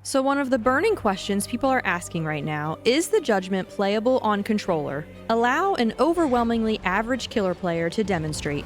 So one of the burning questions people are asking right now is the Judgement playable on controller? Allow an overwhelmingly average killer player to demonstrate.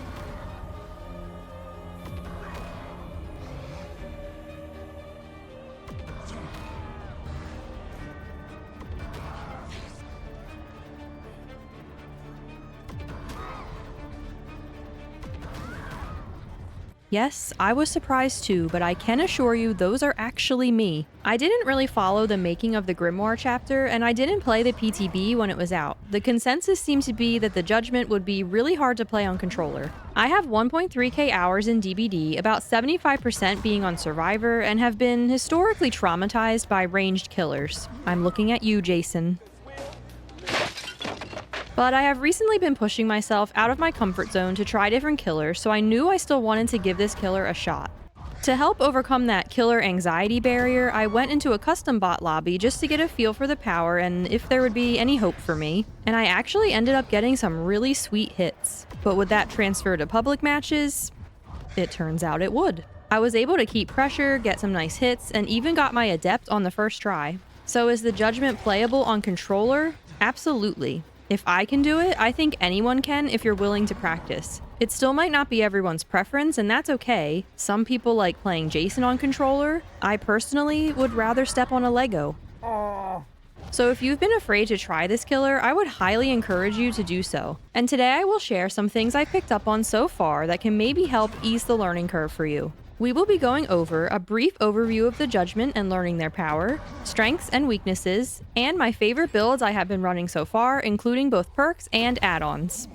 Yes, I was surprised too, but I can assure you those are actually me. I didn't really follow the making of the Grimoire chapter, and I didn't play the PTB when it was out. The consensus seemed to be that the Judgement would be really hard to play on controller. I have 1.3k hours in DBD, about 75% being on Survivor, and have been historically traumatized by ranged killers. I'm looking at you, Jason. But I have recently been pushing myself out of my comfort zone to try different killers, so I knew I still wanted to give this killer a shot. To help overcome that killer anxiety barrier, I went into a custom bot lobby just to get a feel for the power and if there would be any hope for me, and I actually ended up getting some really sweet hits. But would that transfer to public matches? It turns out it would. I was able to keep pressure, get some nice hits, and even got my adept on the first try. So is the Judgement playable on controller? Absolutely. If I can do it, I think anyone can if you're willing to practice. It still might not be everyone's preference, and that's okay. Some people like playing Jason on controller. I personally would rather step on a Lego. So if you've been afraid to try this killer, I would highly encourage you to do so. And today I will share some things I picked up on so far that can maybe help ease the learning curve for you. We will be going over a brief overview of the Judgement and learning their power, strengths and weaknesses, and my favorite builds I have been running so far, including both perks and add-ons.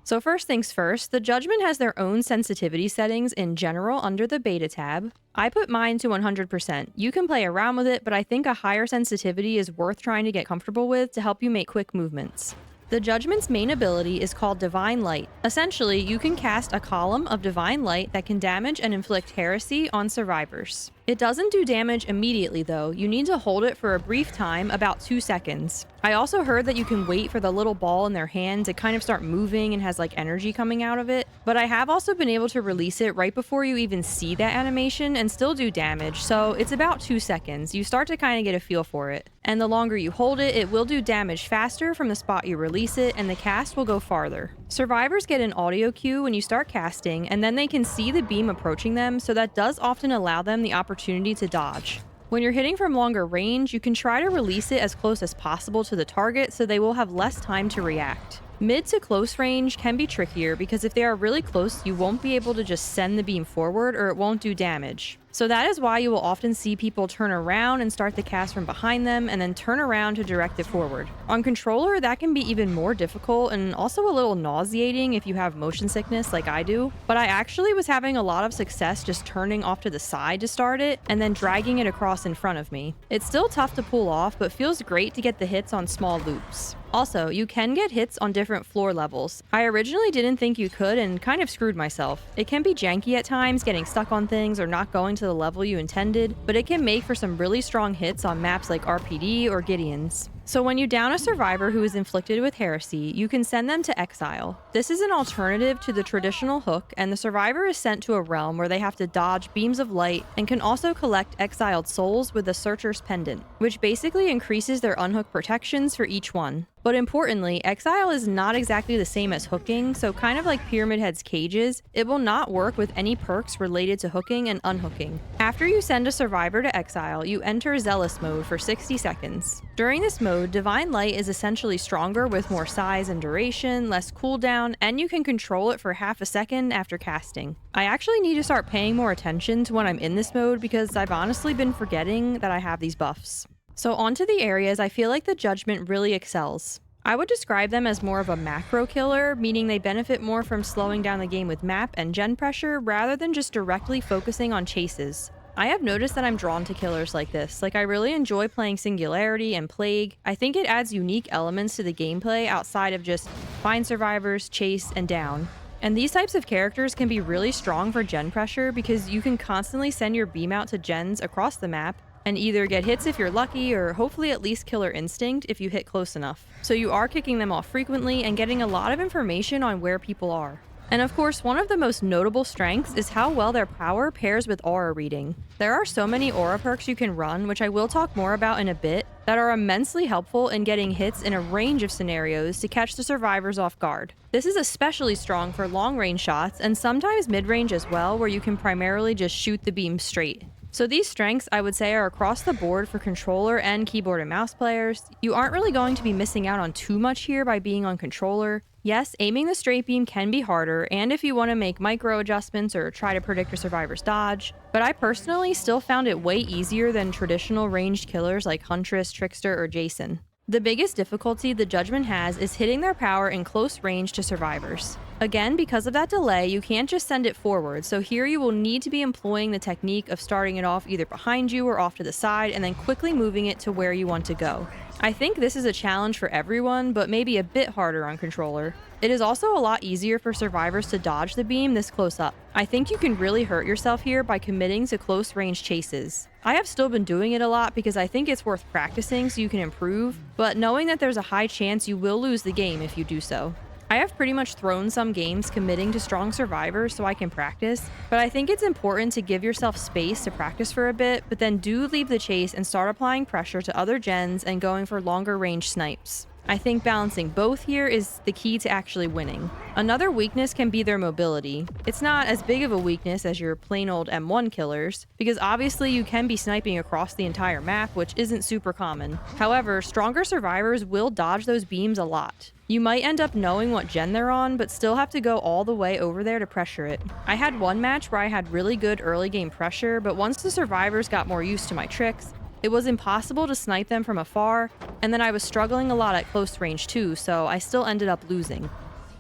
So first things first, the Judgement has their own sensitivity settings in general under the beta tab. I put mine to 100%. You can play around with it, but I think a higher sensitivity is worth trying to get comfortable with to help you make quick movements. The Judgement's main ability is called Divine Light. Essentially, you can cast a column of Divine Light that can damage and inflict heresy on survivors. It doesn't do damage immediately though, you need to hold it for a brief time, about 2 seconds. I also heard that you can wait for the little ball in their hand to kind of start moving and has like energy coming out of it, but I have also been able to release it right before you even see that animation and still do damage, so it's about 2 seconds. You start to kind of get a feel for it. And the longer you hold it, it will do damage faster from the spot you release it, and the cast will go farther. Survivors get an audio cue when you start casting, and then they can see the beam approaching them, so that does often allow them the opportunity to dodge. When you're hitting from longer range, you can try to release it as close as possible to the target so they will have less time to react. Mid to close range can be trickier because if they are really close, you won't be able to just send the beam forward or it won't do damage. So that is why you will often see people turn around and start the cast from behind them and then turn around to direct it forward. On controller, that can be even more difficult and also a little nauseating if you have motion sickness like I do, but I actually was having a lot of success just turning off to the side to start it and then dragging it across in front of me. It's still tough to pull off, but feels great to get the hits on small loops. Also, you can get hits on different floor levels. I originally didn't think you could and kind of screwed myself. It can be janky at times, getting stuck on things or not going to the level you intended, but it can make for some really strong hits on maps like RPD or Gideon's. So when you down a survivor who is inflicted with heresy, you can send them to exile. This is an alternative to the traditional hook, and the survivor is sent to a realm where they have to dodge beams of light and can also collect exiled souls with the Searcher's Pendant, which basically increases their unhook protections for each one. But importantly, exile is not exactly the same as hooking, so kind of like Pyramid Head's cages, it will not work with any perks related to hooking and unhooking. After you send a survivor to exile, you enter Zealous mode for 60 seconds. During this mode, Divine Light is essentially stronger with more size and duration, less cooldown, and you can control it for half a second after casting. I actually need to start paying more attention to when I'm in this mode because I've honestly been forgetting that I have these buffs. So onto the areas I feel like the Judgement really excels. I would describe them as more of a macro killer, meaning they benefit more from slowing down the game with map and gen pressure rather than just directly focusing on chases. I have noticed that I'm drawn to killers like this. Like, I really enjoy playing Singularity and Plague. I think it adds unique elements to the gameplay outside of just find survivors, chase, and down. And these types of characters can be really strong for gen pressure because you can constantly send your beam out to gens across the map and either get hits if you're lucky or hopefully at least killer instinct if you hit close enough. So you are kicking them off frequently and getting a lot of information on where people are. And of course, one of the most notable strengths is how well their power pairs with aura reading. There are so many aura perks you can run, which I will talk more about in a bit, that are immensely helpful in getting hits in a range of scenarios to catch the survivors off guard. This is especially strong for long-range shots and sometimes mid-range as well, where you can primarily just shoot the beam straight. So these strengths, I would say, are across the board for controller and keyboard and mouse players. You aren't really going to be missing out on too much here by being on controller. Yes, aiming the straight beam can be harder, and if you want to make micro adjustments or try to predict your survivor's dodge, but I personally still found it way easier than traditional ranged killers like Huntress, Trickster, or Jason. The biggest difficulty the Judgement has is hitting their power in close range to survivors. Again, because of that delay, you can't just send it forward, so here you will need to be employing the technique of starting it off either behind you or off to the side and then quickly moving it to where you want to go. I think this is a challenge for everyone, but maybe a bit harder on controller. It is also a lot easier for survivors to dodge the beam this close up. I think you can really hurt yourself here by committing to close range chases. I have still been doing it a lot because I think it's worth practicing so you can improve, but knowing that there's a high chance you will lose the game if you do so. I have pretty much thrown some games committing to strong survivors so I can practice, but I think it's important to give yourself space to practice for a bit, but then do leave the chase and start applying pressure to other gens and going for longer range snipes. I think balancing both here is the key to actually winning. Another weakness can be their mobility. It's not as big of a weakness as your plain old M1 killers, because obviously you can be sniping across the entire map, which isn't super common. However, stronger survivors will dodge those beams a lot. You might end up knowing what gen they're on, but still have to go all the way over there to pressure it. I had one match where I had really good early game pressure, but once the survivors got more used to my tricks, it was impossible to snipe them from afar, and then I was struggling a lot at close range too, so I still ended up losing.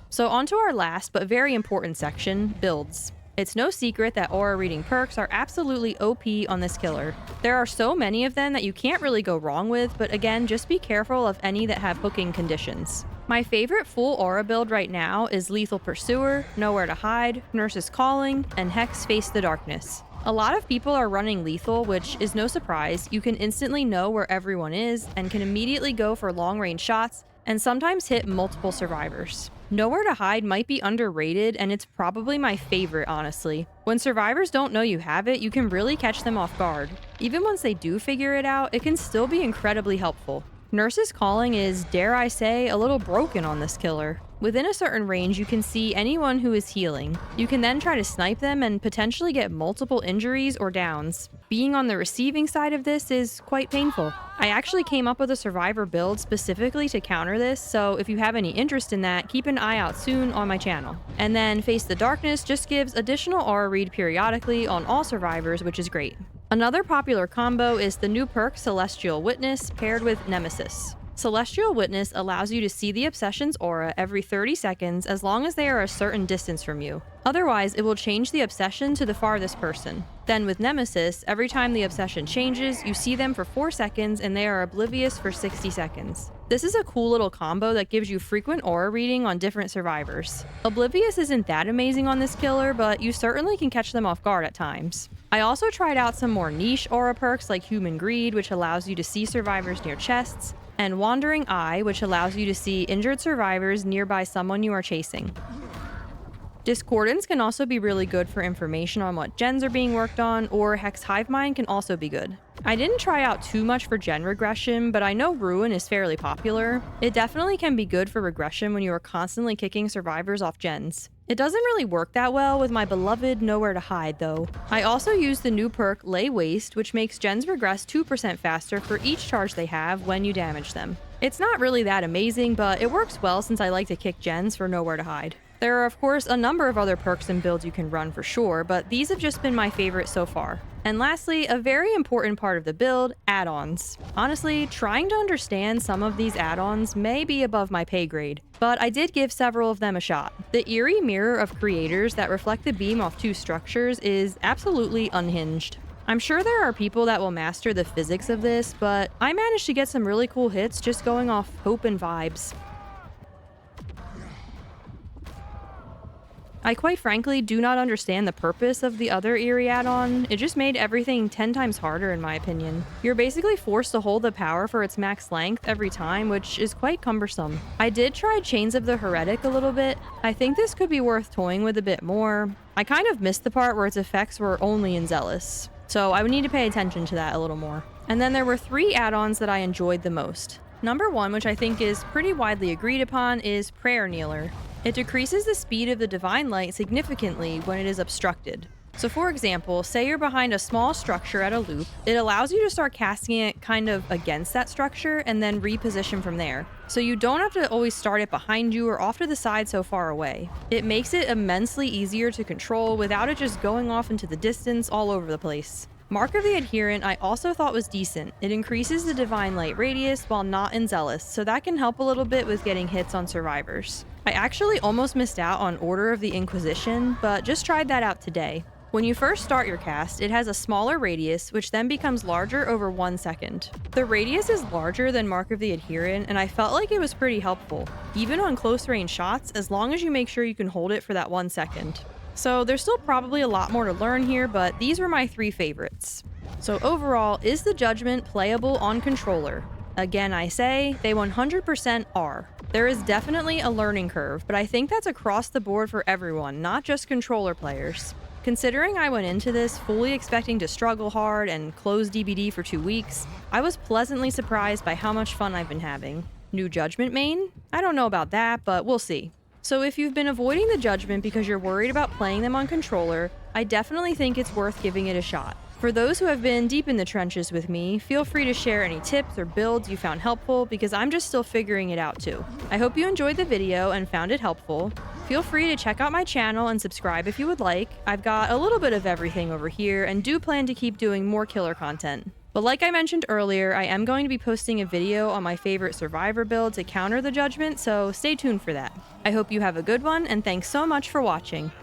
So onto our last but very important section, builds. It's no secret that aura reading perks are absolutely OP on this killer. There are so many of them that you can't really go wrong with, but again, just be careful of any that have hooking conditions. My favorite full aura build right now is Lethal Pursuer, Nowhere to Hide, Nurse's Calling, and Hex Face the Darkness. A lot of people are running lethal, which is no surprise. You can instantly know where everyone is and can immediately go for long-range shots and sometimes hit multiple survivors. Nowhere to Hide might be underrated, and it's probably my favorite, honestly. When survivors don't know you have it, you can really catch them off guard. Even once they do figure it out, it can still be incredibly helpful. Nurse's Calling is, dare I say, a little broken on this killer. Within a certain range, you can see anyone who is healing. You can then try to snipe them and potentially get multiple injuries or downs. Being on the receiving side of this is quite painful. I actually came up with a survivor build specifically to counter this, so if you have any interest in that, keep an eye out soon on my channel. And then Face the Darkness just gives additional aura read periodically on all survivors, which is great. Another popular combo is the new perk Celestial Witness paired with Nemesis. Celestial Witness allows you to see the obsession's aura every 30 seconds as long as they are a certain distance from you. Otherwise, it will change the obsession to the farthest person. Then with Nemesis, every time the obsession changes, you see them for 4 seconds and they are oblivious for 60 seconds. This is a cool little combo that gives you frequent aura reading on different survivors. Oblivious isn't that amazing on this killer, but you certainly can catch them off guard at times. I also tried out some more niche aura perks like Human Greed, which allows you to see survivors near chests, and Wandering Eye, which allows you to see injured survivors nearby someone you are chasing. Discordance can also be really good for information on what gens are being worked on, or Hex Hive Mind can also be good. I didn't try out too much for gen regression, but I know Ruin is fairly popular. It definitely can be good for regression when you are constantly kicking survivors off gens. It doesn't really work that well with my beloved Nowhere to Hide though. I also use the new perk Lay Waste, which makes gens regress 2% faster for each charge they have when you damage them. It's not really that amazing, but it works well since I like to kick gens for Nowhere to Hide. There are of course a number of other perks and builds you can run for sure, but these have just been my favorite so far. And lastly, a very important part of the build, add-ons. Honestly, trying to understand some of these add-ons may be above my pay grade, but I did give several of them a shot. The eerie mirror of creators that reflect the beam off 2 structures is absolutely unhinged. I'm sure there are people that will master the physics of this, but I managed to get some really cool hits just going off hope and vibes. I quite frankly do not understand the purpose of the other Eerie add-on. It just made everything 10 times harder in my opinion. You're basically forced to hold the power for its max length every time, which is quite cumbersome. I did try Chains of the Heretic a little bit. I think this could be worth toying with a bit more. I kind of missed the part where its effects were only in Zealous, so I would need to pay attention to that a little more. And then there were 3 add-ons that I enjoyed the most. Number 1, which I think is pretty widely agreed upon, is Prayer Kneeler. It decreases the speed of the Divine Light significantly when it is obstructed. So for example, say you're behind a small structure at a loop, it allows you to start casting it kind of against that structure and then reposition from there. So you don't have to always start it behind you or off to the side so far away. It makes it immensely easier to control without it just going off into the distance all over the place. Mark of the Adherent I also thought was decent. It increases the Divine Light radius while not in Zealous, so that can help a little bit with getting hits on survivors. I actually almost missed out on Order of the Inquisition, but just tried that out today. When you first start your cast, it has a smaller radius, which then becomes larger over 1 second. The radius is larger than Mark of the Adherent, and I felt like it was pretty helpful, even on close range shots, as long as you make sure you can hold it for that 1 second. So there's still probably a lot more to learn here, but these were my 3 favorites. So overall, is the Judgement playable on controller? Again, I say, they 100% are. There is definitely a learning curve, but I think that's across the board for everyone, not just controller players. Considering I went into this fully expecting to struggle hard and close DBD for 2 weeks, I was pleasantly surprised by how much fun I've been having. New Judgement main? I don't know about that, but we'll see. So if you've been avoiding the Judgement because you're worried about playing them on controller, I definitely think it's worth giving it a shot. For those who have been deep in the trenches with me, feel free to share any tips or builds you found helpful because I'm just still figuring it out too. I hope you enjoyed the video and found it helpful. Feel free to check out my channel and subscribe if you would like. I've got a little bit of everything over here and do plan to keep doing more killer content. But like I mentioned earlier, I am going to be posting a video on my favorite survivor build to counter the Judgement, so stay tuned for that. I hope you have a good one, and thanks so much for watching.